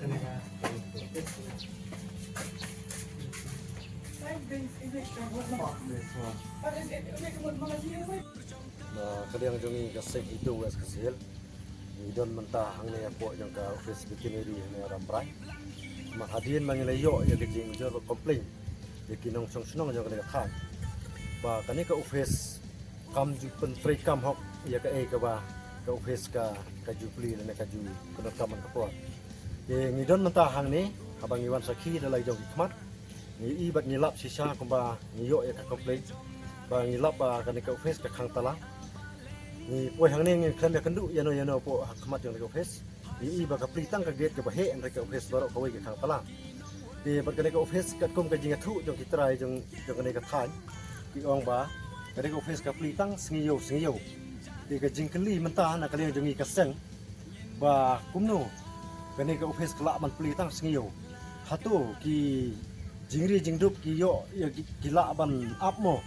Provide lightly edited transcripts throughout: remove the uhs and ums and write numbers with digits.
Nah, kadang jongi kasih itu es kecil. Idon mentah hang ni apa yang ka office veterinary ni rambrai. Mahadin mangelayo ya kejing jor komplain. Ya kinong song yang kena khai. Ba kani ka office kam ju pen free kam hok ya ka ka ba ka office ka jupli le ka ju kena kaman ka po. Ye ngidon mentah hang ni abang iwan sakhi dalai jong khmat. Ni ibat ngilap sisa kumba ngiyo ya ka komplain. Ba ngilap ba kani ka office ka khang tala. Ni poi hang ni kan ya kendu ya no po khmat yang ka office. Ni ba ka plitang ka gate ka ba he an ka office baro ka wei ka khang tala. Di bat kani ka office kat kum ka jinga thu jong kitrai jong kani ka than. Ki ong ba kani ka office ka plitang singiyo. Di ka jing kali mentah na kali jong ka seng. Ba kumno kani ka office kala man plitang singiyo. Hatu ki jingri jingdup ki yo ya gila ban up mo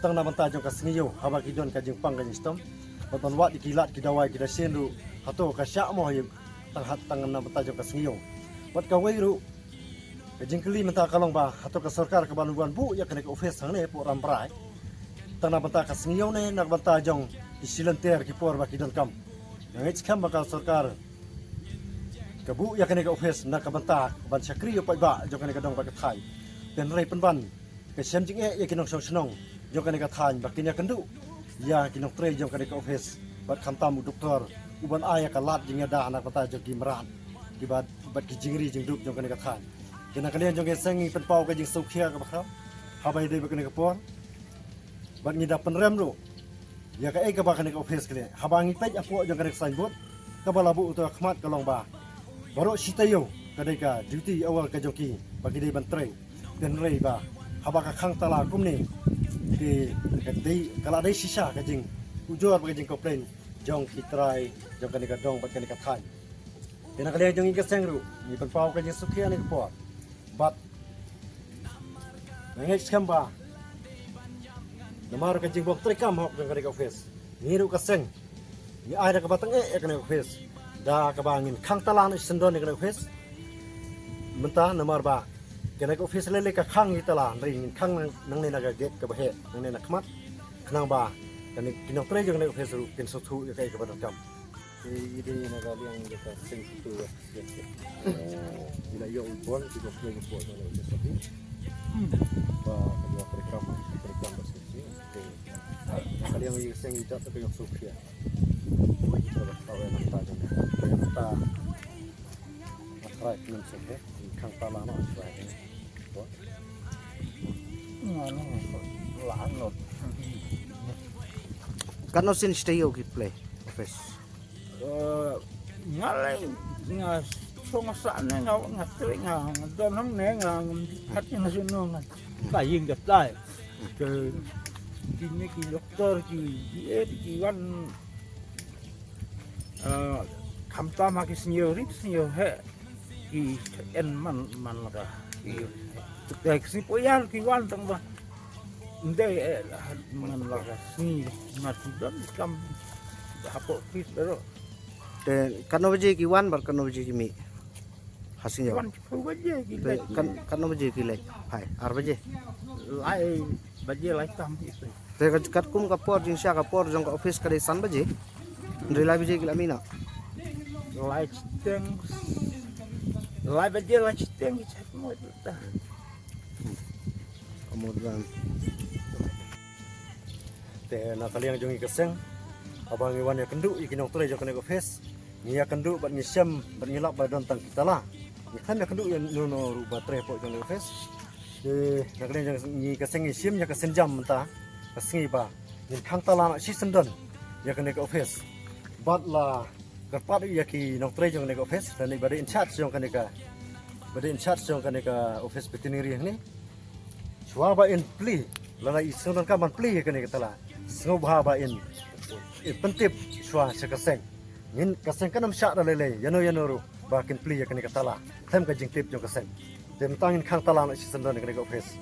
tang na banta jong ka singiyo haba ki don ka jing pang ka sistem baton wat di kilat ki dawai ki da sendu hatu ka sya mo ya tang na banta jong ka singiyo wat ka weiru ka jing kali menta kalong ba hatu ka sarkar ka banuan bu ya kani ka office hang ne po ramprai tang na banta ka singiyo ne na banta jong isilenter ki por ba ki don kam yang ich kam ba ka sarkar kabu ya kani ka office na ka banta ban sakri yo pa ba jong kani ka dong ba ka thai ten rai pen ban ke sem jing ya kinong song jong kani ka than ba kinya kendu ya kinong tre jong kani ka office bat khantam doktor uban aya ka lat jing da anak banta jong ki meran ki bat ki jingri jing dup jong kani ka than kena kalian jong ke sengi pen pau ka jing sukhia ka ba kha habai dei ba kani ka por bat ngida pen rem ru ya ka ka ba kani ka office kali habangi pej apo jong kani ka signboard ka balabu to khmat ka long ba baru sitayo kadai ka duty awal ka joki bagi dei bantre den rei ba haba ka khang tala kum ni di dei kala dei sisa ka jing ujor ka jing komplain jong kitrai jong ka ni ka dong bat ka ni ka thai kena kali jong ka sengru ni pen pau ka jing sukhia ni ko bat ngai skamba namar ka jing bok trekam hok jong ka ni ka office ni ru ka seng ni ai da ka batang ka ni office da kabangin khang talan sendon ni ka office mentah nomor ba kena ka office lele ka khang itala ring khang nang ne na ga gate ka ba he nang ne na khmat khnang ba kani kinong tre jong ne office ru kin so thu ya kai ka ba kam ide na ga liang ka sing tu ila yo bon ki ko play ko na le so ti ba ka program ba so ti kali yang sing ita ta ka so khia ta right nun se khang ta la no right ko no la no kan no sin stay okay play office ngalai ngas song sa ne ngatri don nang ne hat na sino nga kayin gat dai ke kini ki doktor ki wan kamta maki senior he ki en man la ki si poyal ki wan tang ba inde man la si matudan kam hapo pis pero te kano baje ki wan bar kano baje ki mi hasin wan ko baje ki kan kano baje ki lai hai ar baje lai baje lai tam itu te kat kum ka por jing sha ka por jong ka office ka dei san baje ndri lai baje ki la mina lai steng lai baje lai steng chat mo ta kemudian te na kalian jongi keseng abang iwan ya kendu ikinong tule jong kene office ni ya kendu bat ngisem bat ngilap ba don tang kita lah ni kan ya kendu ya no ru baterai po jong office de na kalian jong ni keseng ngisem ya kesen jam menta kesengi ba ni khang tala si sendon ya kene office bat la kerpat ya ki nong tule jong kene office dan ni bade in charge jong kene ka bade in charge jong kene ka office veterinary ni suwa ba in pli la isun kan man pli kene ka tala snow ba in pentip suwa sekaseng nin kaseng kanam syak lele yano ru bakin pli yakni katala them ka jing tip jong kaseng dem tangin khang tala na sisendon kene ka office